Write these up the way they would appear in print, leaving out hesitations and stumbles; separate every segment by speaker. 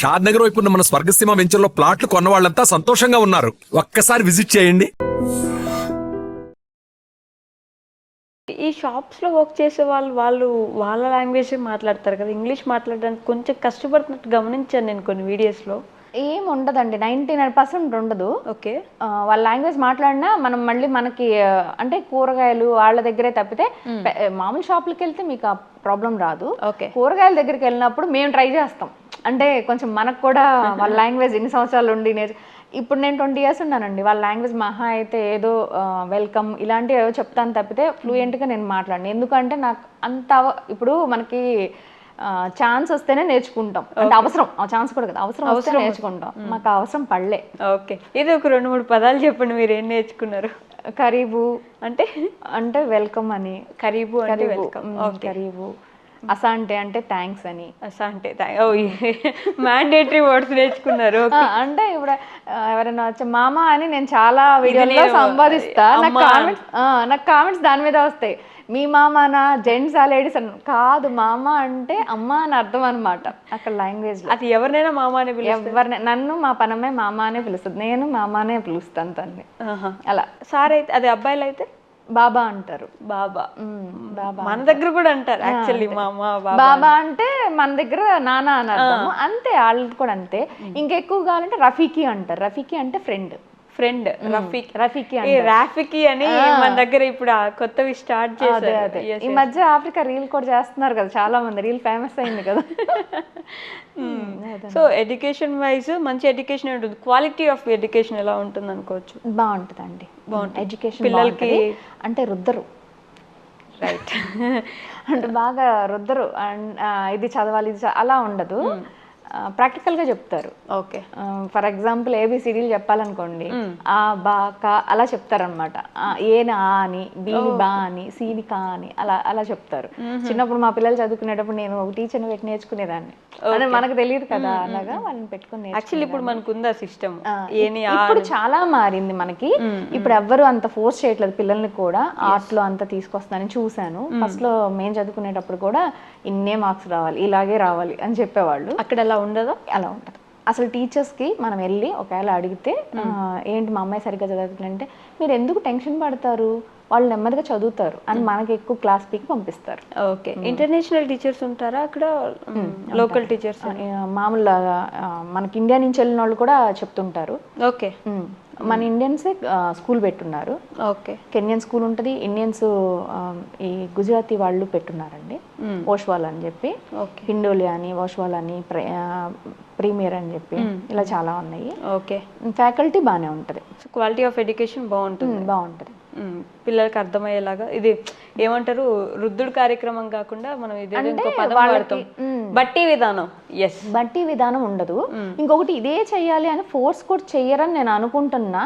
Speaker 1: షాద్ నగర్ వైపు ఉన్న మన స్వర్గసీమ వెంచర్లో ప్లాట్లు కొన్న వాళ్ళంతా సంతోషంగా ఉన్నారు. ఒక్కసారి విజిట్ చేయండి.
Speaker 2: ఈ షాప్స్ లో వర్క్ చేసే వాళ్ళ లాంగ్వేజ్ మాట్లాడతారు కదా, ఇంగ్లీష్ మాట్లాడడానికి కొంచెం కష్టపడుతున్నట్టు గమనించాను నేను కొన్ని వీడియోస్ లో.
Speaker 3: ఏం ఉండదండి, 99% ఉండదు.
Speaker 2: ఓకే,
Speaker 3: వాళ్ళ లాంగ్వేజ్ మాట్లాడినా మనం మళ్ళీ మనకి అంటే కూరగాయలు వాళ్ళ దగ్గరే తప్పితే మామూలు షాపులకి వెళ్తే మీకు ఆ ప్రాబ్లం రాదు.
Speaker 2: ఓకే,
Speaker 3: కూరగాయల దగ్గరికి వెళ్ళినప్పుడు మేము ట్రై చేస్తాం. అంటే కొంచెం మనకు కూడా వాళ్ళ లాంగ్వేజ్ ఎన్ని సంవత్సరాలు ఉండి ఇప్పుడు నేను 20 years ఉన్నానండి. వాళ్ళ లాంగ్వేజ్ మహా అయితే ఏదో వెల్కమ్ ఇలాంటివి ఏదో చెప్తాను తప్పితే ఫ్లూయెంట్గా నేను మాట్లాడను. ఎందుకంటే నాకు అంత ఇప్పుడు మనకి ఛాన్స్ వస్తేనే నేర్చుకుంటాం. అంటే అవసరం, ఆ ఛాన్స్ కూడా కదా, అవసరం నేర్చుకుంటాం. మాకు అవసరం పడలే.
Speaker 2: ఓకే, ఇది ఒక 2-3 పదాలు చెప్పండి, మీరు ఏం నేర్చుకున్నారు?
Speaker 3: కరీబు
Speaker 2: అంటే
Speaker 3: అంటే వెల్కమ్ అని,
Speaker 2: కరీబు అంటే వెల్కమ్,
Speaker 3: కరీబు. అసాంటే అంటే థ్యాంక్స్ అని.
Speaker 2: అసాంటే మ్యాండేటరీ వర్డ్స్ నేర్చుకున్నారు.
Speaker 3: అంటే ఇప్పుడు ఎవరైనా వచ్చే మామ అని నేను చాలా వీడియోలో సంపాదిస్తా. నాకు కామెంట్స్ దాని మీద వస్తాయి. మీ మామనా, జెంట్స్ ఆ లేడీస్ అని కాదు, మామ అంటే అమ్మ అని అర్థం అనమాట అక్కడ లాంగ్వేజ్ లో.
Speaker 2: అది ఎవరినైనా మామ అని
Speaker 3: ఎవరినైనా, నన్ను మా పనమ్మాయి మామ అనే పిలుస్తుంది, నేను మామనే పిలుస్తాను తన్ని. అలా.
Speaker 2: సార్ అయితే, అదే అబ్బాయిలు అయితే
Speaker 3: బాబా అంటారు.
Speaker 2: బాబా,
Speaker 3: బాబా
Speaker 2: మన దగ్గర కూడా అంటారు యాక్చువల్లీ.
Speaker 3: బాబా అంటే మన దగ్గర నాన్న అని అర్థము. అంతే, వాళ్ళకి కూడా అంతే. ఇంకెక్కువ కావాలంటే రఫీకి అంటారు. రఫీకి అంటే ఫ్రెండ్. రఫీకి
Speaker 2: రాఫికి అని మన దగ్గర ఇప్పుడు కొత్తవి స్టార్ట్ చేశారు.
Speaker 3: ఈ మధ్య ఆఫ్రికా రీల్ కూడా చేస్తున్నారు కదా, చాలా మంది. రీల్ ఫేమస్ అయింది కదా.
Speaker 2: సో ఎడ్యుకేషన్ వైజ్ మంచి ఎడ్యుకేషన్ ఉంటుంది. క్వాలిటీ ఆఫ్ ఎడ్యుకేషన్ ఎలా ఉంటుంది అనుకోవచ్చు?
Speaker 3: బాగుంటుందండి, బాగుంటుంది. ఎడ్యుకేషన్
Speaker 2: పిల్లలకి
Speaker 3: అంటే రుద్దరు, రైట్ అంటే బాగా రుద్దరు. ఇది చదవాలి, ఇది అలా ఉండదు. ప్రాక్టికల్గా చెప్తారు.
Speaker 2: ఓకే,
Speaker 3: ఫర్ ఎగ్జాంపుల్ ఏబిసిడీలు చెప్పాలనుకోండి, ఆ బా కా అలా చెప్తారనమాట. ఏని ఆ అని, బీని బా అని, సిని కా అని అలా అలా చెప్తారు. చిన్నప్పుడు మా పిల్లలు చదువుకునేటప్పుడు నేను ఒక టీచర్ని పెట్టి నేర్చుకునేదాన్ని. అంటే మనకు తెలియదు కదా, అలాగా వాళ్ళని పెట్టుకుని.
Speaker 2: యాక్చువల్లీ ఇప్పుడు మనకు ఉందా సిస్టమ్?
Speaker 3: ఇప్పుడు చాలా మారింది మనకి. ఇప్పుడు ఎవ్వరు అంత ఫోర్స్ చేయట్లేదు పిల్లల్ని కూడా. ఆర్ట్ లో అంతా తీసుకొస్తానని చూశాను. ఫస్ట్ లో మేము చదువుకునేటప్పుడు కూడా ఇన్నే మార్క్స్ రావాలి, ఇలాగే రావాలి అని చెప్పేవాళ్ళు.
Speaker 2: అక్కడ అలా ఉండదు.
Speaker 3: అలా ఉంటుంది అసలు. టీచర్స్కి మనం వెళ్ళి ఒకవేళ అడిగితే ఏంటి మా అమ్మాయి సరిగ్గా చదువుతుందంటే, మీరు ఎందుకు టెన్షన్ పడతారు, వాళ్ళు నెమ్మదిగా చదువుతారు అని మనకి ఎక్కువ క్లాస్ పీకి పంపిస్తారు.
Speaker 2: ఓకే, ఇంటర్నేషనల్ టీచర్స్ ఉంటారా అక్కడ? లోకల్ టీచర్స్
Speaker 3: మామూలుగా మనకి ఇండియా నుంచి వెళ్ళిన వాళ్ళు కూడా చెప్తుంటారు.
Speaker 2: ఓకే,
Speaker 3: మన ఇండియన్సే స్కూల్ పెట్టున్నారు.
Speaker 2: ఓకే,
Speaker 3: కెన్యన్ స్కూల్ ఉంటుంది. ఇండియన్స్ ఈ గుజరాతీ వాళ్ళు పెట్టున్నారండి, ఓష్వాల్ అని చెప్పి, హిండోలి అని, ఓష్వాల్ అని, ప్రీమియర్ అని చెప్పి, ఇలా చాలా ఉన్నాయి.
Speaker 2: ఓకే,
Speaker 3: ఫ్యాకల్టీ బాగానే ఉంటుంది.
Speaker 2: క్వాలిటీ ఆఫ్ ఎడ్యుకేషన్
Speaker 3: బాగుంటుంది.
Speaker 2: పిల్లలకి అర్థమయ్యేలాగా. ఇది ఏమంటారు, రుద్దుడు కార్యక్రమం కాకుండా మనం ఇది వాడతాం, బట్టి విధానం. ఎస్,
Speaker 3: బట్టి విధానం ఉండదు. ఇంకొకటి ఇదే చెయ్యాలి అని ఫోర్స్ కూడా చెయ్యరని నేను అనుకుంటున్నా.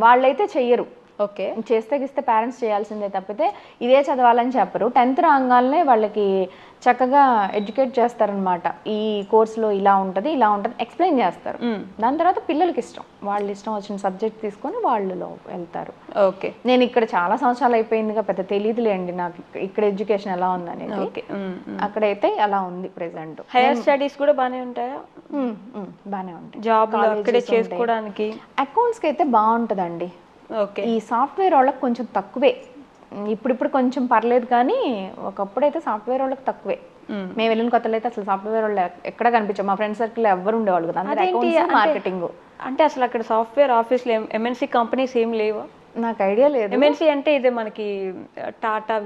Speaker 3: వాళ్ళైతే చెయ్యరు.
Speaker 2: ఓకే,
Speaker 3: చేస్తే గిస్తే పేరెంట్స్ చేయాల్సిందే తప్పితే ఇదే చదవాలని చెప్పరు. 10th రాగానే వాళ్ళకి చక్కగా ఎడ్యుకేట్ చేస్తారనమాట. ఈ కోర్సులో ఇలా ఉంటుంది, ఇలా ఉంటుంది, ఎక్స్ప్లెయిన్ చేస్తారు. దాని తర్వాత పిల్లలకి ఇష్టం, వాళ్ళు ఇష్టం వచ్చిన సబ్జెక్ట్ తీసుకొని వాళ్ళలో వెళ్తారు.
Speaker 2: ఓకే,
Speaker 3: నేను ఇక్కడ చాలా సంవత్సరాలు అయిపోయిందిగా, పెద్ద తెలియదులేండి నాకు ఇక్కడ ఎడ్యుకేషన్ ఎలా ఉందనేది. అక్కడైతే అలా ఉంది ప్రెసెంట్.
Speaker 2: హైయర్ స్టడీస్ కూడా బాగానే ఉంటాయా?
Speaker 3: బాగానే ఉంటాయి.
Speaker 2: జాబ్ అక్కడే చేసుకోవడానికి.
Speaker 3: అకౌంట్స్కి అయితే బాగుంటుందండి.
Speaker 2: ఓకే,
Speaker 3: ఈ సాఫ్ట్వేర్ వాళ్ళకి కొంచెం తక్కువే. ఇప్పుడు కొంచెం పర్లేదు, కానీ ఒకప్పుడైతే సాఫ్ట్వేర్ వాళ్ళకి తక్కువే. మేము వెళ్ళిన కొత్తలో అయితే అసలు సాఫ్ట్వేర్ వాళ్ళు ఎక్కడ కనిపించాం. మా ఫ్రెండ్ సర్కిల్ ఎవరు ఉండేవాళ్ళు కదా, మార్కెటింగ్.
Speaker 2: అంటే అసలు అక్కడ సాఫ్ట్వేర్ ఆఫీస్లో ఎంఎన్సీ కంపెనీస్ ఏం లేవా?
Speaker 3: నాకు ఐడియా లేదు.
Speaker 2: ఎంఎన్సీ అంటే ఇదే మనకి టాటా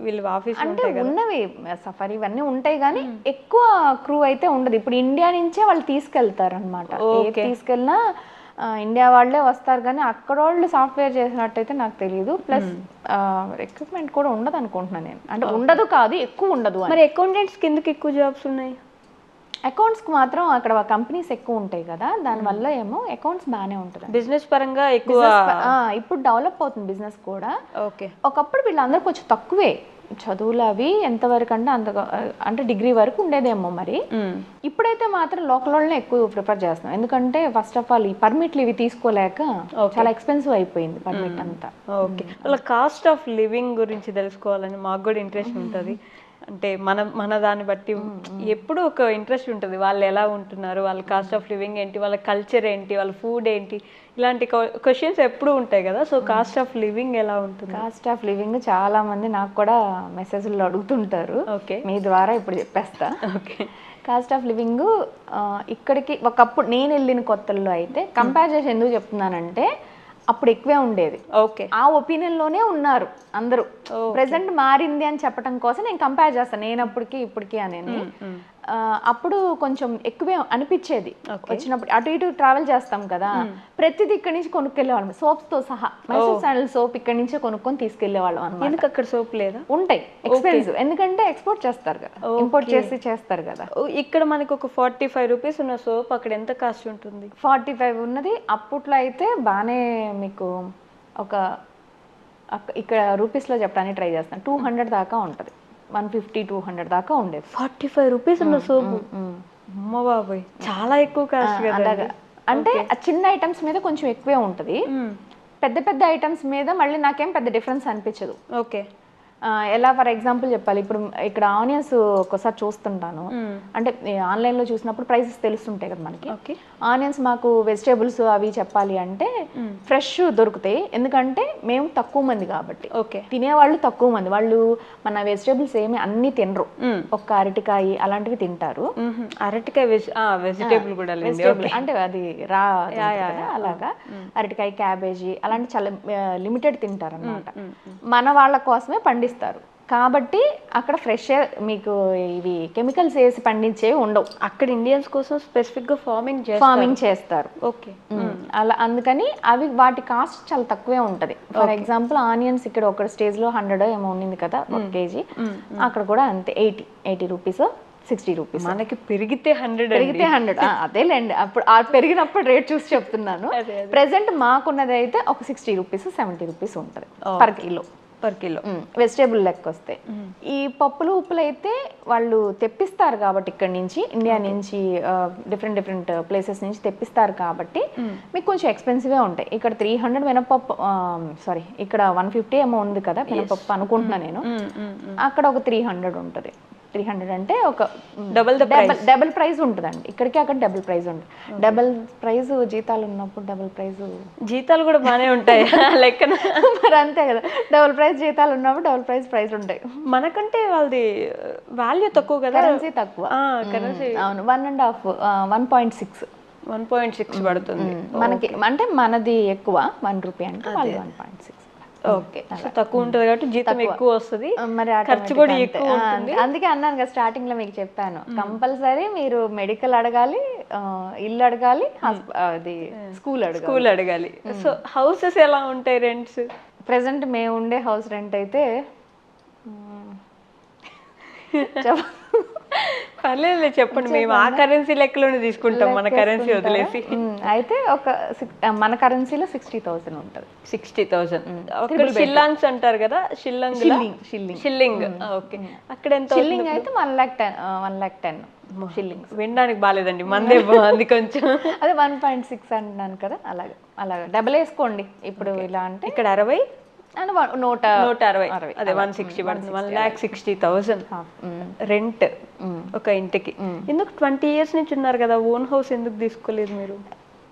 Speaker 2: వీళ్ళు ఆఫీస్
Speaker 3: అంటే ఉన్నవి, సఫారీ ఇవన్నీ ఉంటాయి, కానీ ఎక్కువ క్రూ అయితే ఉండదు. ఇప్పుడు ఇండియా నుంచే వాళ్ళు తీసుకెళ్తారు అనమాట. తీసుకెళ్ళినా ఇండియా వాళ్ళే వస్తారు, కానీ అక్కడ వాళ్ళు సాఫ్ట్వేర్ చేసినట్టయితే నాకు తెలియదు. ప్లస్ రిక్రూట్మెంట్ కూడా ఉండదు అనుకుంటున్నాను నేను. అంటే ఉండదు కాదు, ఎక్కువ ఉండదు.
Speaker 2: మరి అకౌంటెంట్స్ కిందకి ఎక్కువ జాబ్స్ ఉన్నాయి.
Speaker 3: అకౌంట్స్కి మాత్రం అక్కడ కంపెనీస్ ఎక్కువ ఉంటాయి కదా, దానివల్ల ఏమో అకౌంట్స్ బాగానే ఉంటుంది.
Speaker 2: బిజినెస్ పరంగా ఎక్కువ
Speaker 3: ఇప్పుడు డెవలప్ అవుతుంది బిజినెస్ కూడా.
Speaker 2: ఓకే,
Speaker 3: ఒకప్పుడు వీళ్ళందరూ కొంచెం తక్కువే చదువులు అవి, ఎంతవరకు అంటే అంటే డిగ్రీ వరకు ఉండేదేమో మరి. ఇప్పుడైతే మాత్రం లోకల్ వాళ్ళనే ఎక్కువ ప్రిఫర్ చేస్తున్నాం. ఎందుకంటే ఫస్ట్ ఆఫ్ ఆల్ ఈ పర్మిట్లు ఇవి తీసుకోలేక చాలా ఎక్స్పెన్సివ్ అయిపోయింది పర్మిట్ అంతా.
Speaker 2: ఓకే, వాళ్ళ కాస్ట్ ఆఫ్ లివింగ్ గురించి తెలుసుకోవాలని మాకు కూడా ఇంట్రెస్ట్ ఉంటుంది. అంటే మన దాన్ని బట్టి ఎప్పుడు ఒక ఇంట్రెస్ట్ ఉంటుంది, వాళ్ళు ఎలా ఉంటున్నారు, వాళ్ళ కాస్ట్ ఆఫ్ లివింగ్ ఏంటి, వాళ్ళ కల్చర్ ఏంటి, వాళ్ళ ఫుడ్ ఏంటి, ఇలాంటి క్వశ్చన్స్ ఎప్పుడు ఉంటాయి కదా. సో కాస్ట్ ఆఫ్ లివింగ్ ఎలా ఉంటుంది?
Speaker 3: కాస్ట్ ఆఫ్ లివింగ్ చాలా మంది నాకు కూడా మెసేజ్లు అడుగుతుంటారు.
Speaker 2: ఓకే,
Speaker 3: మీ ద్వారా ఇప్పుడు చెప్పేస్తా.
Speaker 2: ఓకే.
Speaker 3: కాస్ట్ ఆఫ్ లివింగ్ ఇక్కడికి ఒకప్పుడు నేను వెళ్ళిన కొత్తల్లో అయితే కంపేర్ చేసి ఎందుకు చెప్తున్నానంటే అప్పుడు ఎక్కువే ఉండేది.
Speaker 2: ఓకే,
Speaker 3: ఆ ఒపీనియన్లోనే ఉన్నారు అందరూ. ప్రెసెంట్ మారింది అని చెప్పడం కోసం నేను కంపేర్ చేస్తాను, నేను అప్పటికి ఇప్పటికి అనేది. అప్పుడు కొంచెం ఎక్కువే అనిపించేది. వచ్చినప్పుడు అటు ఇటు ట్రావెల్ చేస్తాం కదా, ప్రతిదీ ఇక్కడి నుంచి కొనుక్కెళ్ళేవాళ్ళం, సోప్స్ తో సహా. మైసూర్ శాండల్ సోప్ ఇక్కడి నుంచే కొనుక్కొని తీసుకెళ్లేవాళ్ళం అన్నమాట.
Speaker 2: ఎందుకు అక్కడ సోప్ లేదా?
Speaker 3: ఉంటాయి, ఎక్స్పెన్సివ్, ఎందుకంటే ఎక్స్పోర్ట్ చేస్తారు కదా, ఇంపోర్ట్ చేసి చేస్తారు కదా.
Speaker 2: ఇక్కడ మనకి ఒక 45 రూపీస్ ఉన్న సోప్ అక్కడ ఎంత కాస్ట్ ఉంటుంది?
Speaker 3: 45 ఉన్నది. అప్పట్లో అయితే బాగానే మీకు ఒక ఇక్కడ రూపీస్లో చెప్పడానికి ట్రై చేస్తాను, 200 దాకా ఉంటుంది. 150-200 దాకా ఉండేది.
Speaker 2: 45 రూపీస్ ఉన్న సోపు, అమ్మ బాబాయ్, చాలా ఎక్కువ కాస్ట్ కదా.
Speaker 3: అలాగా అంటే ఆ చిన్న ఐటమ్స్ మీద కొంచెం ఎక్కువే ఉంటుంది, పెద్ద పెద్ద ఐటమ్స్ మీద మళ్ళీ నాకేం పెద్ద డిఫరెన్స్ అనిపించదు.
Speaker 2: ఓకే,
Speaker 3: ఎలా ఫర్ ఎగ్జాంపుల్ చెప్పాలి, ఇప్పుడు ఇక్కడ ఆనియన్స్ ఒక్కసారి చూస్తుంటాను, అంటే ఆన్లైన్లో చూసినప్పుడు ప్రైసెస్ తెలుస్తుంటాయి కదా మనకి. ఆనియన్స్ మాకు వెజిటేబుల్స్ అవి చెప్పాలి అంటే ఫ్రెష్ దొరుకుతాయి, ఎందుకంటే మేము తక్కువ మంది కాబట్టి.
Speaker 2: ఓకే,
Speaker 3: తినేవాళ్ళు తక్కువ మంది, వాళ్ళు మన వెజిటేబుల్స్ ఏమి అన్ని తినరు, ఒక్క అరటికాయ అలాంటివి తింటారు.
Speaker 2: అరటికాయ వెజిటేబుల్ కూడా
Speaker 3: అంటే అది రా అలాగా అరటికాయ, క్యాబేజీ అలాంటి చాలా లిమిటెడ్ తింటారు అన్నమాట. మన వాళ్ళ కోసమే పండిస్తారు కాబట్టి అక్కడ ఫ్రెష్ మీకు ఇవి కెమికల్స్ వేసి పండించేవి ఉండవు.
Speaker 2: అక్కడ ఇండియన్స్ కోసం స్పెసిఫిక్ గా ఫార్మింగ్ చేస్తారు. ఓకే,
Speaker 3: అలా అందుకని అవి వాటి కాస్ట్ చాలా తక్కువే ఉంటది. ఫర్ ఎగ్జాంపుల్ ఆనియన్స్ ఇక్కడ ఒక స్టేజ్ లో 100 ఏమో ఉండింది కదా 1 కేజీ, అక్కడ కూడా అంతే 80 రూపీస్, 60 రూపీస్.
Speaker 2: మనకి పెరిగితే 100.
Speaker 3: అదేలేండి, అప్పుడు పెరిగినప్పుడు రేట్ చూసి చెప్తున్నాను. ప్రెసెంట్ మాకున్నది అయితే ఒక 60 రూపీస్, 70 రూపీస్ ఉంటుంది పర్ కిలో వెజిటేబుల్ లెక్క వస్తే. ఈ పప్పులు ఉప్పులు అయితే వాళ్ళు తెప్పిస్తారు కాబట్టి ఇక్కడ నుంచి, ఇండియా నుంచి డిఫరెంట్ ప్లేసెస్ నుంచి తెప్పిస్తారు కాబట్టి మీకు కొంచెం ఎక్స్పెన్సివే ఉంటాయి. ఇక్కడ 300 మినపప్పు, సారీ ఇక్కడ 150 ఏమో ఉంది కదా మినపప్పు అనుకుంటున్నా నేను, అక్కడ ఒక 300 ఉంటుంది. 300 అంటే ఒక డబుల్ ప్రైస్ ఉంటుందండి. ఇక్కడికి అక్కడ డబుల్ ప్రైస్ ఉంటుంది. డబుల్ ప్రైస్ జీతాలు ఉన్నప్పుడు డబుల్ ప్రైస్
Speaker 2: జీతాలు కూడా బాగానే ఉంటాయి లెక్కన.
Speaker 3: మరి అంతే కదా, డబుల్ ప్రైస్ జీతాలు ఉన్నప్పుడు డబుల్ ప్రైస్ ఉంటాయి.
Speaker 2: మనకంటే వాళ్ళది వాల్యూ తక్కువ కదా,
Speaker 3: కరెన్సీ తక్కువ. అవును, 1.6 పడుతుంది మనకి. అంటే మనది ఎక్కువ 1 రూపీ, అంటే వాళ్ళు 1.6.
Speaker 2: ఓకే, తక్కువ ఉంటుంది కాబట్టి జీతం ఎక్కువ వస్తుంది, మరి ఖర్చు కూడా ఎక్కువ ఉంటుంది.
Speaker 3: అందుకే అన్నాను కదా స్టార్టింగ్ లో మీకు చెప్పాను, కంపల్సరీ మీరు మెడికల్ అడగాలి, ఇల్లు అడగాలి, అది స్కూల్
Speaker 2: అడగాలి. సో హౌసెస్ ఎలా ఉంటాయి రెంట్స్?
Speaker 3: ప్రెసెంట్ మేము ఉండే హౌస్ రెంట్ అయితే
Speaker 2: పర్లేదు చెప్పండి, మేము ఆ కరెన్సీ లెక్కలోనే తీసుకుంటాం, మన కరెన్సీ వదిలేసి.
Speaker 3: అయితే ఒక మన కరెన్సీలో 60,000 ఉంటుంది.
Speaker 2: 60,000 షిల్లాంగ్స్ అంటారు కదా, షిల్లింగ్. ఓకే, అక్కడ ఎంత?
Speaker 3: షిల్లింగ్ అయితే 1,10,000 షిల్లింగ్.
Speaker 2: వినడానికి బాగాలేదండి, మందే బాగుంది కొంచెం.
Speaker 3: అదే 1.6 అంటున్నాను కదా, అలాగా డబల్ వేసుకోండి. ఇప్పుడు ఇలా అంటే
Speaker 2: ఇక్కడ 60
Speaker 3: అండ్ 160,
Speaker 2: అదే 160 పడుతుంది. 1,60,000 రెంట్ ఒక ఇంటికి. ఎందుకు 20 years నుంచి ఉన్నారు కదా, ఓన్ హౌస్ ఎందుకు తీసుకోలేదు మీరు?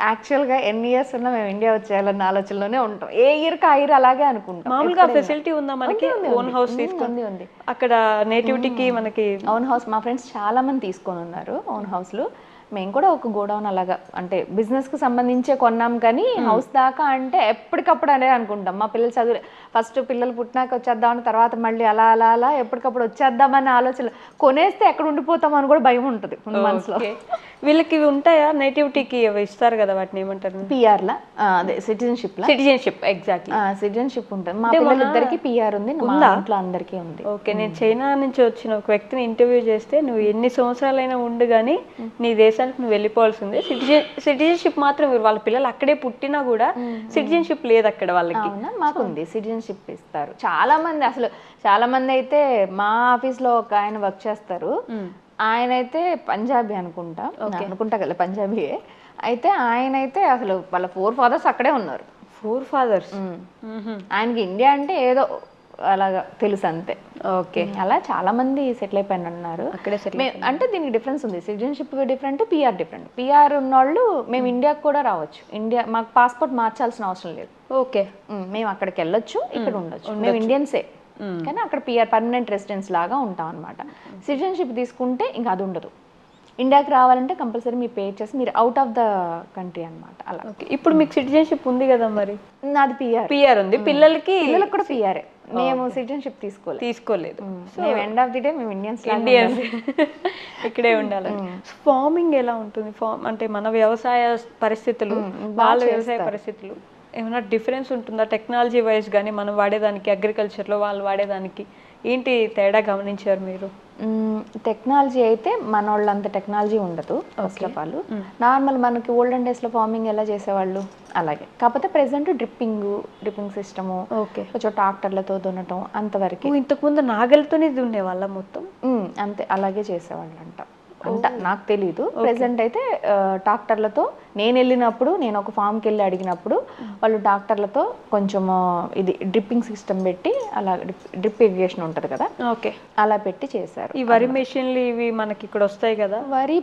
Speaker 3: యాక్చువల్గా ఎన్ని ఇయర్స్ ఉన్నా మేము ఇండియా వచ్చేయాలన్న ఆలోచనలోనే ఉంటాం. ఏ ఇయర్కి ఆ ఇయర్ అలాగే అనుకుంటాం.
Speaker 2: మామూలుగా ఫెసిలిటీ ఉందా మనకి ఓన్ హౌస్ తీసుకుంది? ఉంది అక్కడ నేటివిటీకి మనకి
Speaker 3: ఓన్ హౌస్. మా ఫ్రెండ్స్ చాలా మంది తీసుకొని ఉన్నారు ఓన్ హౌస్లు. మేము కూడా ఒక గోడౌన్ అలాగా అంటే బిజినెస్కి సంబంధించే కొన్నాం, కానీ హౌస్ దాకా అంటే ఎప్పటికప్పుడు అనే అనుకుంటాం. మా పిల్లలు చదువు ఫస్ట్ పిల్లలు పుట్టినాక వచ్చేద్దామని, తర్వాత మళ్ళీ అలా ఎప్పటికప్పుడు వచ్చేద్దామని ఆలోచన. కొనేస్తే ఎక్కడ ఉండిపోతాం అని కూడా భయం ఉంటుంది మనసులో.
Speaker 2: వీళ్ళకి ఇవి ఉంటాయా నేటివిటీకి ఇస్తారు కదా, వాటిని ఏమంటారు?
Speaker 3: పిఆర్లా, అదే సిటిజన్షిప్.
Speaker 2: ఎగ్జాక్ట్లీ,
Speaker 3: సిటిజన్షిప్ ఉంటుంది. మా పిల్లలిద్దరికి పిఆర్ ఉంది, మా ఇంట్లో అందరికీ ఉంది.
Speaker 2: ఓకే, నేను చైనా నుంచి వచ్చిన ఒక వ్యక్తిని ఇంటర్వ్యూ చేస్తే, నువ్వు ఎన్ని సంవత్సరాలైనా ఉండు కానీ నీ దేశానికి నువ్వు వెళ్ళిపోవాల్సిందే, సిటిజన్షిప్ మాత్రం. వాళ్ళ పిల్లలు అక్కడే పుట్టినా కూడా సిటిజన్షిప్ లేదు అక్కడ వాళ్ళకి.
Speaker 3: మాకుంది సిటిజన్షిప్ ఇస్తారు. చాలా మంది అయితే మా ఆఫీస్ లో ఒక ఆయన వర్క్ చేస్తారు. ఆయన అయితే పంజాబీ అనుకుంటా కదా, పంజాబీయే. అయితే ఆయన అయితే అసలు వాళ్ళ 4 fathers అక్కడే ఉన్నారు.
Speaker 2: 4 fathers?
Speaker 3: ఆయనకి ఇండియా అంటే ఏదో అలాగా తెలుసు అంతే.
Speaker 2: ఓకే,
Speaker 3: అలా చాలా మంది సెటిల్ అయిపోయిన అన్నారు
Speaker 2: అక్కడే సెటిల్.
Speaker 3: అంటే దీనికి డిఫరెన్స్ ఉంది, citizenship different, PR different. PR ఉన్నోళ్ళు మేము ఇండియాకి కూడా రావచ్చు, ఇండియా మాకు పాస్పోర్ట్ మార్చాల్సిన అవసరం లేదు.
Speaker 2: ఓకే,
Speaker 3: మేము అక్కడికి వెళ్ళొచ్చు, ఇక్కడ ఉండొచ్చు, మేము ఇండియన్సే కానీ అక్కడ పిఆర్ పర్మనెంట్ రెసిడెన్స్ లాగా ఉంటాం అనమాట. సిటిజన్షిప్ తీసుకుంటే ఇంకా అది ఉండదు, ఇండియాకి రావాలంటే కంపల్సరీ మీరు పే చేసి మీరు అవుట్ ఆఫ్ ద కంట్రీ అనమాట. అలా.
Speaker 2: ఓకే, ఇప్పుడు మీకు సిటిజన్షిప్ ఉంది కదా మరి?
Speaker 3: నాది
Speaker 2: పిఆర్ ఉంది, పిల్లలకి
Speaker 3: కూడా పిఆరే. మేము సిటిజన్షిప్ తీసుకోలేదు. మేము ఎండ్ ఆఫ్ ది డే మేము ఇండియన్స్
Speaker 2: ఇక్కడే ఉండాలి. ఫార్మింగ్ ఎలా ఉంటుంది? అంటే మన వ్యవసాయ పరిస్థితులు, వాళ్ళ వ్యవసాయ పరిస్థితులు ఏమైనా డిఫరెన్స్ ఉంటుందా టెక్నాలజీ వైజ్ కానీ మనం వాడేదానికి, అగ్రికల్చర్లో వాళ్ళు వాడేదానికి ఏంటి తేడా గమనించారు మీరు?
Speaker 3: టెక్నాలజీ అయితే మన వాళ్ళంత టెక్నాలజీ ఉండదు ఫస్ట్ ఆఫ్ ఆల్. నార్మల్ మనకి ఓల్డెన్ డేస్లో ఫార్మింగ్ ఎలా చేసేవాళ్ళు అలాగే, కాకపోతే ప్రెసెంట్ డ్రిప్పింగ్ సిస్టము,
Speaker 2: ఓకే,
Speaker 3: కొంచెం ట్రాక్టర్లతో దున్నటం అంతవరకు.
Speaker 2: ఇంతకుముందు నాగలితోనే దున్నే వాళ్ళ మొత్తం
Speaker 3: అంతే అలాగే చేసేవాళ్ళు అంట నాకు తెలీదు. ప్రెసెంట్ అయితే ట్రాక్టర్లతో నేను వెళ్ళినప్పుడు, నేను ఒక ఫామ్కి వెళ్ళి అడిగినప్పుడు వాళ్ళు ట్రాక్టర్లతో కొంచెం ఇది డ్రిప్పింగ్ సిస్టమ్ పెట్టి అలా డ్రిప్ ఇరిగేషన్ ఉంటుంది కదా,
Speaker 2: ఓకే,
Speaker 3: అలా పెట్టి చేశారు.
Speaker 2: ఈ వరి మెషిన్లు ఇవి మనకి ఇక్కడ వస్తాయి కదా.
Speaker 3: వరి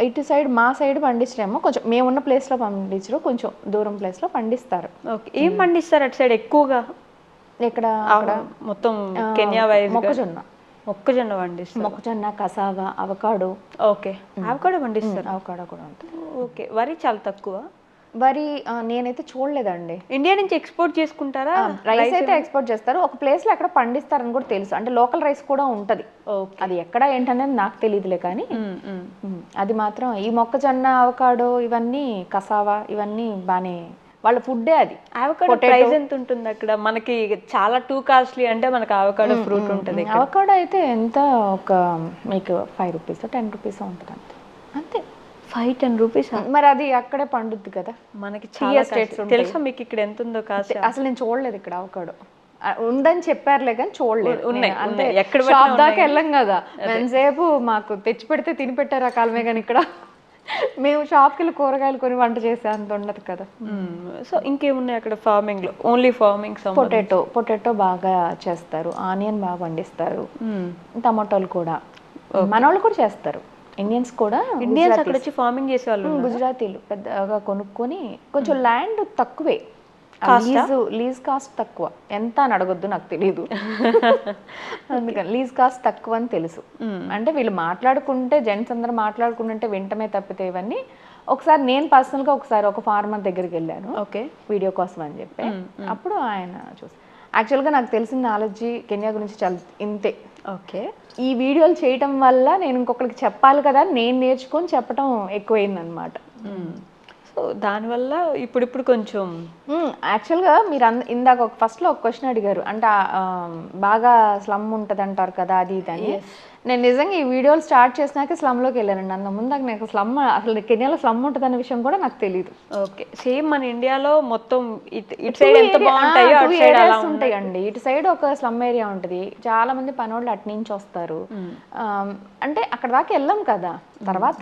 Speaker 3: ఇటు సైడ్ మా సైడ్ పండించడేమో, కొంచెం మేమున్న ప్లేస్లో పండించరు, కొంచెం దూరం ప్లేస్లో పండిస్తారు.
Speaker 2: ఓకే, ఏం పండిస్తారు అటు సైడ్ ఎక్కువగా?
Speaker 3: ఇక్కడ
Speaker 2: మొత్తం కెన్యా వైజ్ మొక్కజొన్న పండిస్తారు.
Speaker 3: మొక్కజొన్న, కసావా, అవకాడో.
Speaker 2: ఓకే, అవకాడో పండిస్తారు.
Speaker 3: అవకాడో కూడా ఉంటుంది.
Speaker 2: ఓకే, వరి చాలా తక్కువ.
Speaker 3: వరి నేనైతే చూడలేదండి.
Speaker 2: ఇండియా నుంచి ఎక్స్పోర్ట్ చేసుకుంటారా?
Speaker 3: రైస్ అయితే ఎక్స్పోర్ట్ చేస్తారు, ఒక ప్లేస్ లో ఎక్కడ పండిస్తారని కూడా తెలుసు, అంటే లోకల్ రైస్ కూడా ఉంటది. అది ఎక్కడ ఏంటనేది నాకు తెలియదులే కానీ అది మాత్రం ఈ మొక్కజొన్న, అవకాడో, ఇవన్నీ కసావా ఇవన్నీ బానే వాళ్ళ ఫుడ్డే. అది
Speaker 2: అవకాడో ప్రైస్ ఎంత ఉంటుంది అక్కడ? మనకి చాలా టూ కాస్ట్లీ అంటే మనకి అవకాడో ఫ్రూట్ ఉంటుంది.
Speaker 3: అవకాడో అయితే ఎంత, ఒక మీకు 5 రూపీస్ 10 రూపీస్ ఉంటుంది అంతే.
Speaker 2: 5-10 రూపీస్.
Speaker 3: మరి అది అక్కడే పండుద్ది కదా,
Speaker 2: మనకి చాలా స్టేట్స్ తెలుసా మీకు ఇక్కడ ఎంత ఉందో కాస్ట్?
Speaker 3: అసలు నేను చూడలేదు ఇక్కడ అవకాడో ఉందని చెప్పారులే కానీ చూడలేదు.
Speaker 2: అంటే ఎక్కడ
Speaker 3: షాప్ దాకా వెళ్ళాం కదా, ఎంతసేపు మాకు తెచ్చి పెడితే తిని పెట్టారు ఆ కాలమే, కానీ ఇక్కడ మేము షాప్కి వెళ్ళి కూరగాయలు కొని వంట చేసే అంత ఉండదు కదా.
Speaker 2: సో ఇంకేమున్నాయి అక్కడ ఫార్మింగ్ లో? Only farming.
Speaker 3: పొటాటో బాగా చేస్తారు, ఆనియన్ బాగా పండిస్తారు, టమాటోలు కూడా మన వాళ్ళు కూడా చేస్తారు. ఇండియన్స్ కూడా,
Speaker 2: ఇండియన్స్ అక్కడ వచ్చి ఫార్మింగ్ చేసే వాళ్ళు,
Speaker 3: గుజరాతీలు పెద్దగా కొనుక్కొని, కొంచెం ల్యాండ్ తక్కువే, లీజ్ కాస్ట్ తక్కువ, ఎంత అని అడగొద్దు నాకు తెలియదు అందుకని లీజ్ కాస్ట్ తక్కువ అని తెలుసు. అంటే వీళ్ళు మాట్లాడుకుంటే, జెంట్స్ అందరూ మాట్లాడుకుంటుంటే వింటమే తప్పితే ఇవన్నీ. ఒకసారి నేను పర్సనల్గా ఒకసారి ఒక ఫార్మర్ దగ్గరికి వెళ్ళాను, ఓకే, వీడియో కోసం అని చెప్పి. అప్పుడు ఆయన చూసి, యాక్చువల్గా నాకు తెలిసిన నాలెడ్జి కెన్యా గురించి చాలా ఇంతే.
Speaker 2: ఓకే,
Speaker 3: ఈ వీడియోలు చేయటం వల్ల నేను ఇంకొకరికి చెప్పాలి కదా, నేను నేర్చుకొని చెప్పడం ఎక్కువైందనమాట.
Speaker 2: సో దానివల్ల ఇప్పుడు కొంచెం
Speaker 3: యాక్చువల్గా మీరు ఇందాక ఫస్ట్లో ఒక క్వశ్చన్ అడిగారు, అంటే బాగా స్లమ్ ఉంటుంది అంటారు కదా, అది ఇది అని. నేను నిజంగా ఈ వీడియోలు స్టార్ట్ చేసినాక స్లమ్లోకి వెళ్ళానండి. అంత ముందు నాకు స్లమ్, అసలు కెన్యాలో స్లమ్ ఉంటుంది అనే విషయం కూడా నాకు తెలియదు.
Speaker 2: ఓకే, సేమ్ మన ఇండియాలో మొత్తం ఇటు సైడ్ ఎంత బాగుంటాయో అటు సైడ్ అలా
Speaker 3: ఉంటాయండి. ఇటు సైడ్ ఒక స్లమ్ ఏరియా ఉంటుంది, చాలా మంది పనోళ్ళు అటు నుంచి వస్తారు. అంటే అక్కడ దాకా వెళ్ళాం కదా,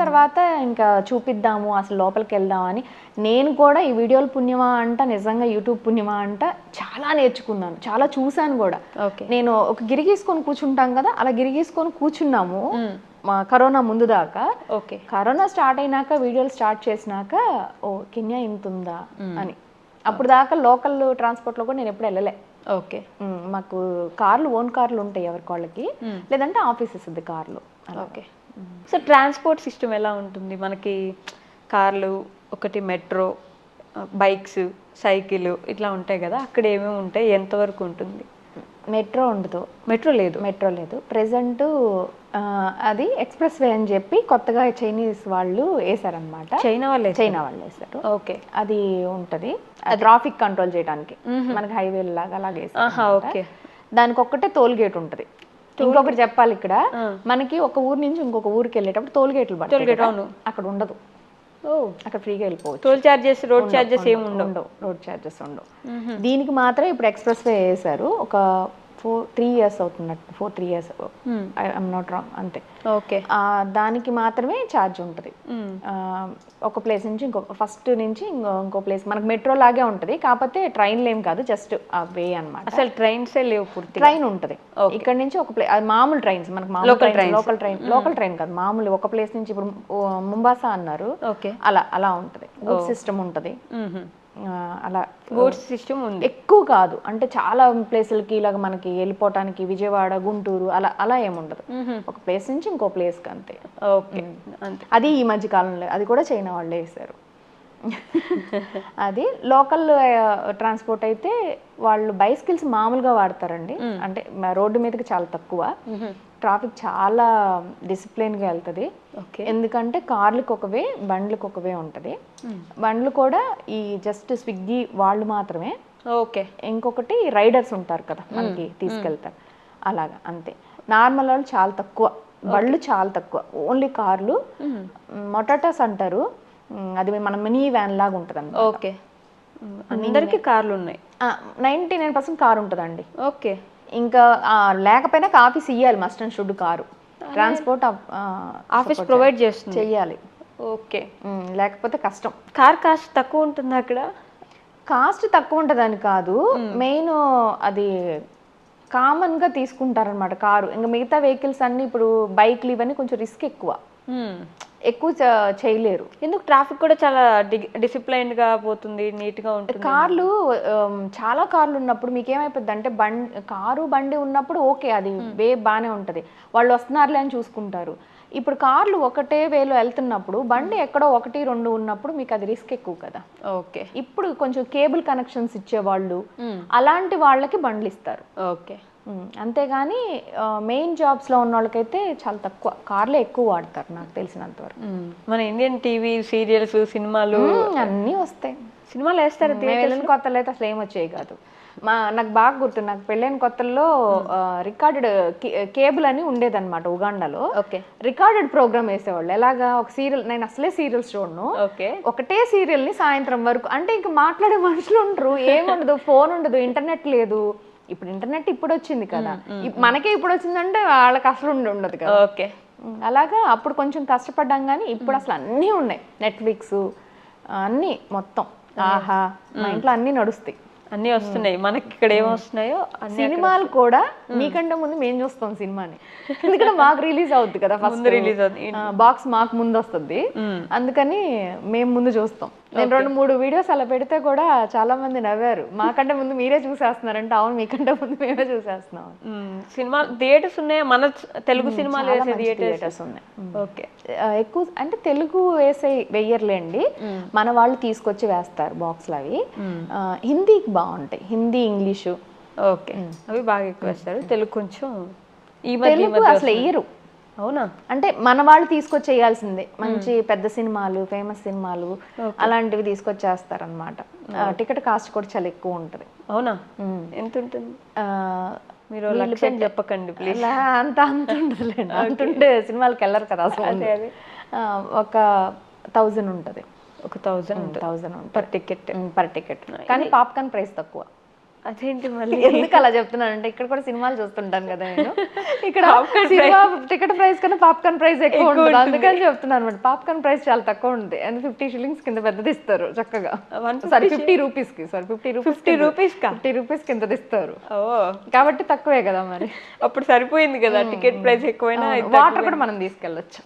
Speaker 3: తర్వాత ఇంకా చూపిద్దాము, అసలు లోపలికి వెళ్దాం అని. నేను కూడా ఈ వీడియోలు పుణ్యమా అంట, నిజంగా యూట్యూబ్ పుణ్యమా అంట, చాలా నేర్చుకున్నాను, చాలా చూసాను కూడా. నేను ఒక గిరిగీసుకొని కూర్చుంటాం కదా, అలా గిరిగీసుకొని కూర్చున్నాము కరోనా ముందు దాకా.
Speaker 2: ఓకే,
Speaker 3: కరోనా స్టార్ట్ అయినాక వీడియోలు స్టార్ట్ చేసినాక ఓ కెన్యా ఇంత ఉందా అని. అప్పుడు దాకా లోకల్ ట్రాన్స్పోర్ట్లో కూడా నేను ఎప్పుడు వెళ్ళలే.
Speaker 2: ఓకే,
Speaker 3: మాకు ఓన్ కార్లు ఉంటాయి ఎవరికి వాళ్ళకి, లేదంటే ఆఫీసెస్ ఉంది కార్లు.
Speaker 2: ఓకే, సో ట్రాన్స్పోర్ట్ సిస్టమ్ ఎలా ఉంటుంది మనకి? కార్లు ఒకటి, మెట్రో, బైక్స్, సైకిల్ ఇట్లా ఉంటాయి కదా, అక్కడ ఏమేమి ఉంటాయి, ఎంతవరకు ఉంటుంది?
Speaker 3: మెట్రో ఉండదు.
Speaker 2: మెట్రో లేదు.
Speaker 3: ప్రెసెంట్ అది ఎక్స్ప్రెస్ వే అని చెప్పి కొత్తగా చైనీస్ వాళ్ళు వేసారనమాట. చైనా వాళ్ళు వేసారు. ఓకే, అది ఉంటది ట్రాఫిక్ కంట్రోల్ చేయడానికి, మనకి హైవే లాగా అలాగే.
Speaker 2: ఓకే,
Speaker 3: దానికి ఒక్కటే టోల్ గేట్ ఉంటది. ఇంకొకటి చెప్పాలి, ఇక్కడ మనకి ఒక ఊరు నుంచి ఇంకొక ఊరికి వెళ్ళేటప్పుడు టోల్ గేట్లు పడతాయి, అక్కడ ఉండదు. అక్కడ ఫ్రీగా వెళ్ళిపోవచ్చు.
Speaker 2: టోల్ చార్జెస్, రోడ్ చార్జెస్ ఏమి ఉండవు.
Speaker 3: రోడ్ చార్జెస్ ఉండవు. దీనికి మాత్రం ఇప్పుడు ఎక్స్ప్రెస్ వే వేసారు. ఒక 3 years అవుతున్నట్టు 3 years ఐఎమ్ నాట్ రాంగ్ అంతే.
Speaker 2: ఓకే.
Speaker 3: దానికి మాత్రమే ఛార్జ్ ఉంటుంది. ఒక ప్లేస్ నుంచి ఫస్ట్ నుంచి ఇంకో ప్లేస్ మనకు మెట్రో లాగే ఉంటుంది, కాకపోతే ట్రైన్లు ఏం కాదు, జస్ట్ ఆ వే అనమాట.
Speaker 2: అసలు ట్రైన్సే లేవు పూర్తి.
Speaker 3: ట్రైన్ ఉంటుంది ఇక్కడ నుంచి ఒక ప్లేస్, అది మామూలు ట్రైన్స్ మనకు లోకల్ ట్రైన్ కాదు, మామూలు ఒక ప్లేస్ నుంచి ఇప్పుడు ముంబాసా అన్నారు,
Speaker 2: ఓకే,
Speaker 3: అలా ఉంటుంది. గుడ్ సిస్టమ్ ఉంటుంది, అలా
Speaker 2: గూడ్స్ సిస్టమ్ ఉంది.
Speaker 3: ఎక్కువ కాదు అంటే చాలా ప్లేసులకి ఇలాగ మనకి వెళ్ళిపోవటానికి విజయవాడ గుంటూరు అలా ఏముండదు, ఒక ప్లేస్ నుంచి ఇంకో ప్లేస్కి అంతే.
Speaker 2: ఓకే, అంతే.
Speaker 3: అది ఈ మధ్య కాలంలో అది కూడా చైనా వాళ్ళే వేశారు. అది లోకల్ ట్రాన్స్పోర్ట్ అయితే వాళ్ళు బైసికల్స్ మామూలుగా వాడతారండి, అంటే రోడ్డు మీదకి చాలా తక్కువ, ట్రాఫిక్ చాలా డిసిప్లిన్గా వెళ్తుంది. ఎందుకంటే కార్లకు ఒకవే బండ్లకు ఒకవే ఉంటుంది. బండ్లు కూడా ఈ జస్ట్ స్విగ్గీ వాళ్ళు మాత్రమే.
Speaker 2: ఓకే.
Speaker 3: ఇంకొకటి రైడర్స్ ఉంటారు కదా మనకి తీసుకెళ్తారు, అలాగా అంతే. నార్మల్ వాళ్ళు చాలా తక్కువ, బళ్ళు చాలా తక్కువ, ఓన్లీ కార్లు. మొటాటాస్ అంటారు, అది మన మినీ వ్యాన్ లాగా ఉంటుంది అన్నమాట.
Speaker 2: ఓకే, అందరికి కార్లు ఉన్నాయి.
Speaker 3: 99% కార్ ఉంటుందండి.
Speaker 2: ఓకే.
Speaker 3: ఇంకా లేకపోయినా ఆఫీస్ ఇవ్వాలి, must and should car transport
Speaker 2: office provide చేస్తుంది,
Speaker 3: చెయ్యాలి.
Speaker 2: ఓకే.
Speaker 3: లేకపోతే కష్టం.
Speaker 2: కార్ కాస్ట్ తక్కువ ఉంటుంది అక్కడ?
Speaker 3: కాస్ట్ తక్కువ ఉంటుందని కాదు, మెయిన్ అది కామన్గా తీసుకుంటారనమాట కారు. ఇంకా మిగతా వెహికల్స్ అన్నీ ఇప్పుడు బైక్లు ఇవన్నీ కొంచెం రిస్క్ ఎక్కువ చేయలేరు.
Speaker 2: ఎందుకు? ట్రాఫిక్ కూడా చాలా డిసిప్లైన్డ్ గా పోతుంది, నీట్ గా ఉంటుంది.
Speaker 3: కార్లు చాలా కార్లు ఉన్నప్పుడు మీకు ఏమైపోద్ది అంటే కారు బండి ఉన్నప్పుడు ఓకే, అది వే బాగానే ఉంటుంది, వాళ్ళు వస్తున్నారులే అని చూసుకుంటారు. ఇప్పుడు కార్లు ఒకటే వేలో వెళ్తున్నప్పుడు బండి ఎక్కడో 1-2 ఉన్నప్పుడు మీకు అది రిస్క్ ఎక్కువ కదా.
Speaker 2: ఓకే.
Speaker 3: ఇప్పుడు కొంచెం కేబుల్ కనెక్షన్స్ ఇచ్చేవాళ్ళు అలాంటి వాళ్ళకి బండ్లు ఇస్తారు.
Speaker 2: ఓకే.
Speaker 3: అంతేగాని మెయిన్ జాబ్స్లో ఉన్న వాళ్ళకైతే చాలా తక్కువ కార్లే ఎక్కువ వాడతారు నాకు తెలిసినంత వరకు.
Speaker 2: మన ఇండియన్ టీవీ సీరియల్స్ సినిమాలు
Speaker 3: అన్నీ వస్తాయి.
Speaker 2: సినిమాలు వేస్తారు.
Speaker 3: వెళ్ళిన కొత్తలో అయితే అసలు ఏం వచ్చేవి కాదు. నాకు బాగా గుర్తు, నాకు పెళ్ళైన కొత్తల్లో రికార్డెడ్ కేబుల్ అని ఉండేదన్నమాట ఉగాండాలో. రికార్డెడ్ ప్రోగ్రామ్ వేసేవాళ్ళు. ఎలాగా ఒక సీరియల్, నేను అసలే సీరియల్స్ చూడను, ఒకటే సీరియల్ ని సాయంత్రం వరకు, అంటే ఇంకా మాట్లాడే మనుషులు ఉండరు, ఏముండదు, ఫోన్ ఉండదు, ఇంటర్నెట్ లేదు. ఇప్పుడు ఇంటర్నెట్ ఇప్పుడు వచ్చింది కదా, మనకే ఇప్పుడు వచ్చిందంటే వాళ్ళకి అసలు ఉండదు కదా.
Speaker 2: ఓకే.
Speaker 3: అలాగా అప్పుడు కొంచెం కష్టపడ్డాం, కానీ ఇప్పుడు అసలు అన్నీ ఉన్నాయి, నెట్ఫ్లిక్స్ అన్నీ మొత్తం, ఆహా, మా ఇంట్లో అన్నీ నడుస్తాయి,
Speaker 2: అన్నీ వస్తున్నాయి. మనకి ఇక్కడ ఏం వస్తున్నాయో
Speaker 3: సినిమాలు కూడా మీకంటే ముందు మేము చూస్తాం సినిమాని, ఎందుకంటే మాకు రిలీజ్ అవుద్ది కదా, ఫస్ట్
Speaker 2: రిలీజ్ అవుతుంది,
Speaker 3: బాక్స్ మాకు ముందు వస్తుంది, అందుకని మేము ముందు చూస్తాం. నేను 2-3 వీడియోస్ అలా పెడితే కూడా చాలా మంది నవ్వారు, మాకంటే ముందు మీరే చూసేస్తున్నారంటే. అవును, మీకంటే ముందు మేమే చూసేస్తున్నాం.
Speaker 2: సినిమా థియేటర్స్ ఉన్నాయి, మన తెలుగు సినిమాలు వేసే థియేటర్స్
Speaker 3: ఉన్నాయి.
Speaker 2: ఓకే.
Speaker 3: ఎక్కువ అంటే తెలుగు వెయ్యర్లేండి, మన వాళ్ళు తీసుకొచ్చి వేస్తారు బాక్స్లు. అవి హిందీకి బాగుంటాయి, హిందీ ఇంగ్లీషు.
Speaker 2: ఓకే, అవి బాగా ఎక్కువ వేస్తారు. తెలుగు కొంచెం
Speaker 3: తెలుగు అసలు వెయ్యరు.
Speaker 2: అవునా?
Speaker 3: అంటే మన వాళ్ళు తీసుకొచ్చేయాల్సిందే, మంచి పెద్ద సినిమాలు, ఫేమస్ సినిమాలు అలాంటివి తీసుకొచ్చేస్తారు అనమాట. టికెట్ కాస్ట్ కూడా చాలా ఎక్కువ ఉంటుంది.
Speaker 2: అవునా? ఎంత ఉంటుంది? మీరు లక్ష్యం చెప్పకండి ప్లీజ్.
Speaker 3: అంత ఉండదులేండి, అంతుంటే సినిమాలకు వెళ్ళరు కదా అసలు. ఒక 1000 ఉంటుంది.
Speaker 2: ఒక 1000 పర్ టికెట్.
Speaker 3: కానీ పాప్కార్న్ ప్రైస్ తక్కువ.
Speaker 2: అదేంటి మళ్ళీ?
Speaker 3: ఎందుకు అలా చెప్తున్నాను అంటే ఇక్కడ కూడా సినిమాలు చూస్తుంటాను కదా నేను, ఇక్కడ టికెట్ ప్రైస్ కన్నా పాప్కార్న్ ప్రైస్ ఎక్కువ ఉంటుంది, అందుకని చెప్తున్నాను అనమాట. పాప్కార్న్ ప్రైస్ చాలా తక్కువ ఉంటుంది, అండ్ 50 shillings కింద పెద్దది ఇస్తారు చక్కగా. 50 rupees కి 50 rupees కింద ఇస్తారు, కాబట్టి తక్కువే కదా మరి.
Speaker 2: అప్పుడు సరిపోయింది కదా, టికెట్ ప్రైస్ ఎక్కువైనా
Speaker 3: వాటర్ కూడా మనం తీసుకెళ్ళొచ్చు.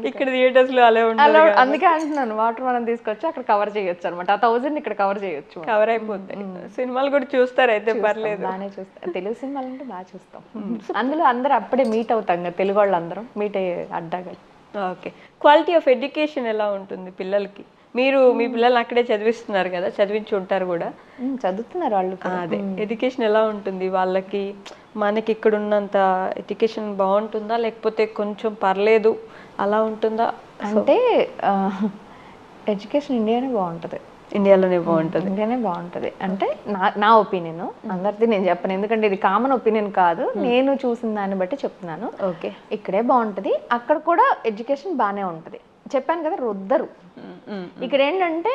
Speaker 2: ఇక్కడ థియేటర్స్ లో అలా ఉండదు,
Speaker 3: అందుకే అంటున్నాను, వాటర్ మనం తీసుకొచ్చి అక్కడ కవర్ చేయొచ్చు అనమాట. 1000 ఇక్కడ కవర్ చేయొచ్చు,
Speaker 2: కవర్ అయిపోతాయి. సినిమాలు కూడా చూస్తారు అయితే? పర్లేదు,
Speaker 3: బాగానే చూస్తాం. తెలుగు సినిమాలు అంటే బాగా చూస్తాం. అందులో అందరూ అప్పుడే మీట్ అవుతాం కదా, తెలుగు వాళ్ళు అందరం మీట్ అయ్యే అడ్డాగా.
Speaker 2: ఓకే. క్వాలిటీ ఆఫ్ ఎడ్యుకేషన్ ఎలా ఉంటుంది పిల్లలకి? మీరు మీ పిల్లల్ని అక్కడే చదివిస్తున్నారు కదా, చదివించి ఉంటారు కూడా.
Speaker 3: చదువుతున్నారు వాళ్ళు.
Speaker 2: అదే, ఎడ్యుకేషన్ ఎలా ఉంటుంది వాళ్ళకి? మనకి ఇక్కడ ఉన్నంత ఎడ్యుకేషన్ బాగుంటుందా, లేకపోతే కొంచెం పర్లేదు అలా ఉంటుందా?
Speaker 3: అంటే ఎడ్యుకేషన్ ఇండియానే బాగుంటుంది.
Speaker 2: ఇండియానే బాగుంటుంది
Speaker 3: అంటే నా ఒపీనియన్, అందరిది నేను చెప్పను, ఎందుకంటే ఇది కామన్ ఒపీనియన్ కాదు, నేను చూసిన దాన్ని బట్టి చెప్తున్నాను.
Speaker 2: ఓకే.
Speaker 3: ఇక్కడే బాగుంటుంది, అక్కడ కూడా ఎడ్యుకేషన్ బాగానే ఉంటుంది. చెప్పాను కదా, రుద్దరు ఇక్కడ ఏంటంటే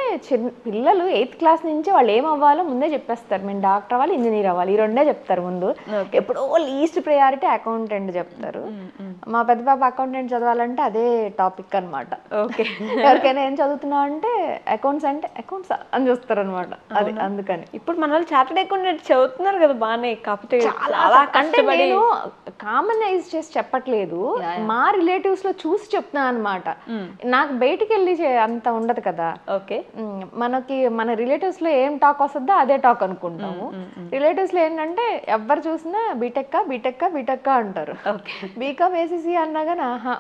Speaker 3: పిల్లలు 8th క్లాస్ నుంచి వాళ్ళు ఏం అవ్వాలో ముందే చెప్పేస్తారు. మేము డాక్టర్ అవ్వాలి, ఇంజనీర్ అవ్వాలి, ఈ రెండే చెప్తారు ముందు. ఎప్పుడో లీస్ట్ ప్రయారిటీ అకౌంటెంట్ చెప్తారు. మా పెద్ద పాప అకౌంటెంట్ చదవాలంటే అదే టాపిక్ అనమాట.
Speaker 2: ఓకే.
Speaker 3: ఎవరికైనా ఏం చదువుతున్నావు అంటే అకౌంట్స్ అంటే అకౌంట్స్ అని చూస్తారు అనమాట. అది అందుకని
Speaker 2: ఇప్పుడు మన వాళ్ళు చార్టెడ్ అకౌంటెంట్ చదువుతున్నారు కదా బాగానే, కాకపోతే చాలా
Speaker 3: అంటే
Speaker 2: కష్టపడి.
Speaker 3: నేను కామనైజ్ చేసి చెప్పట్లేదు, మా రిలేటివ్స్ లో చూసి చెప్తున్నా అనమాట. నాకు బయటికి వెళ్ళి అంత ఉండదు కదా.
Speaker 2: ఓకే.
Speaker 3: మనకి మన రిలేటివ్స్ లో ఏం టాక్ వస్తుందో అదే టాక్ అనుకుంటాము. రిలేటివ్స్ లో ఏంటంటే ఎవరు చూసినా బీటెక్ బీటెక్ అంటారు. బీకామ్ ఏసీసీ అన్నా కానీ ఆహా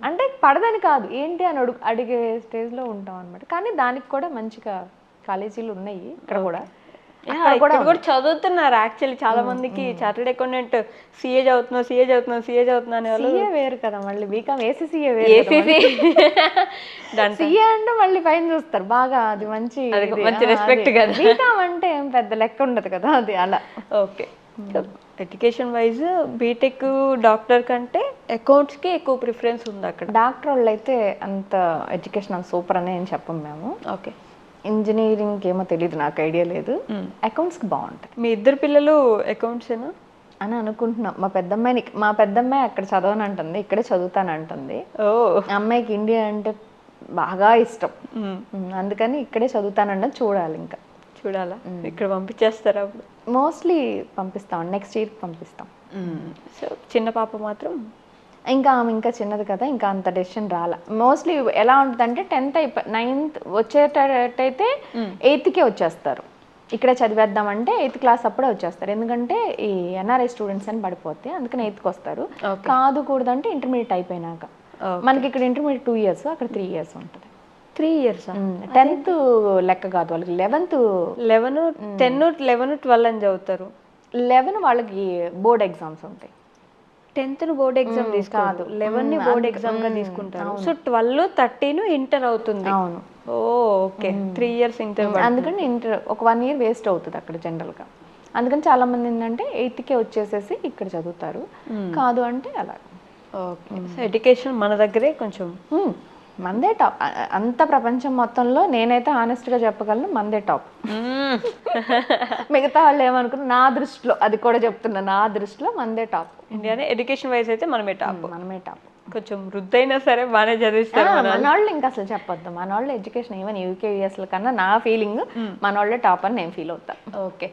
Speaker 3: అంటే పడదని కాదు, ఏంటి అని అడిగే స్టేజ్ లో ఉంటాం అనమాట. కానీ దానికి కూడా మంచిగా కాలేజీలు ఉన్నాయి ఇక్కడ కూడా.
Speaker 2: ఇక్కడ కూడా చదువుతున్నారు యాక్చువల్లీ చాలా మందికి. చార్టెడ్ అకౌంటెంట్ సిఏ చదువుతున్నా అనే వాళ్ళు.
Speaker 3: సిఏ వేరు కదా మళ్ళీ, బీకామ్ ఏసీసీఏ వేరు. సిఏ అంటే మళ్ళీ పైన చూస్తారు బాగా, అది మంచి
Speaker 2: రెస్పెక్ట్ కదా.
Speaker 3: బీకామ్ అంటే ఏం పెద్ద లెక్క ఉండదు కదా, అది అలా.
Speaker 2: Okay. Education wise BTech doctor కంటే అకౌంట్స్కి ఎక్కువ ప్రిఫరెన్స్ ఉంది అక్కడ.
Speaker 3: డాక్టర్ వాళ్ళు అయితే అంత ఎడ్యుకేషన్ సూపర్ అని ఏం చెప్పం మేము.
Speaker 2: ఓకే.
Speaker 3: ఇంజనీరింగ్ ఏమో తెలియదు, నాకు ఐడియా లేదు. అకౌంట్స్కి బాగుంటాయి.
Speaker 2: మీ ఇద్దరు పిల్లలు అకౌంట్సేనా
Speaker 3: అని అనుకుంటున్నాం. మా పెద్దమ్మాయి అక్కడ చదవనంటుంది, ఇక్కడే చదువుతానంటుంది.
Speaker 2: ఓ.
Speaker 3: అమ్మాయికి ఇండియా అంటే బాగా ఇష్టం, అందుకని ఇక్కడే చదువుతానంటే చూడాలి. ఇంకా
Speaker 2: చూడాలా, ఇక్కడ పంపించేస్తారా? అప్పుడు
Speaker 3: మోస్ట్లీ పంపిస్తాం, నెక్స్ట్ ఇయర్కి పంపిస్తాం.
Speaker 2: సో చిన్న పాప మాత్రం
Speaker 3: ఇంకా ఆమె ఇంకా చిన్నది కదా, ఇంకా అంత డెసిషన్ రాలా. మోస్ట్లీ ఎలా ఉంటుందంటే 10th 9th వచ్చేటట్టయితే 8thకే వచ్చేస్తారు. ఇక్కడే చదివేద్దామంటే 8th క్లాస్ అప్పుడే వచ్చేస్తారు. ఎందుకంటే ఈ ఎన్ఆర్ఐ స్టూడెంట్స్ అని పడిపోతే అందుకని 8thకి వస్తారు. కాదు కూడదంటే ఇంటర్మీడియట్ అయిపోయినాక. మనకి ఇక్కడ ఇంటర్మీడియట్ 2 years, అక్కడ 3 years ఉంటుంది.
Speaker 2: 3 years.
Speaker 3: 10th లెక్క కాదు వాళ్ళకి, 11th
Speaker 2: 11 10 11 12 అని చదువుతారు.
Speaker 3: 11 వాళ్ళకి బోర్డ్ ఎగ్జామ్స్ ఉంటాయి.
Speaker 2: 10th బోర్డ్ ఎగ్జామ్ తీసుకోదు, 11 బోర్డ్ ఎగ్జామ్ గా తీసుకుంటారు. సో 12 13 ఇంటర్ అవుతుంది.
Speaker 3: అవును.
Speaker 2: ఓకే. 3 years inter.
Speaker 3: అందుకని ఇంటర్ ఒక 1 year వేస్ట్ అవుతుంది అక్కడ జనరల్ గా. అందుకని చాలా మంది ఏంటంటే 8thకే వచ్చేసేసి ఇక్కడ చదువుతారు. కాదు అంటే అలా.
Speaker 2: ఓకే. సో ఎడ్యుకేషన్ మన దగ్గరే కొంచెం
Speaker 3: మందే టాప్. అంత ప్రపంచం మొత్తంలో నేనైతే హానెస్ట్ గా చెప్పగలను, మందే టాప్. మిగతా వాళ్ళు ఏమనుకున్నారు, నా దృష్టిలో అది కూడా చెప్తున్నా, నా దృష్టిలో మందే టాప్.
Speaker 2: ఇండియానే ఎడ్యుకేషన్ వైజ్ అయితే మనమే టాప్.
Speaker 3: మనమే టాప్.
Speaker 2: కొంచెం వృద్ధైనా సరే బాగానే చదివిస్తారు
Speaker 3: మన వాళ్ళు. ఇంకా అసలు చెప్పొద్దు, మన వాళ్ళు ఎడ్యుకేషన్ ఈవెన్ యూకే యూఎస్ల కన్నా నా ఫీలింగ్ మన వాళ్ళే టాప్ అని నేను ఫీల్ అవుతా.
Speaker 2: ఓకే.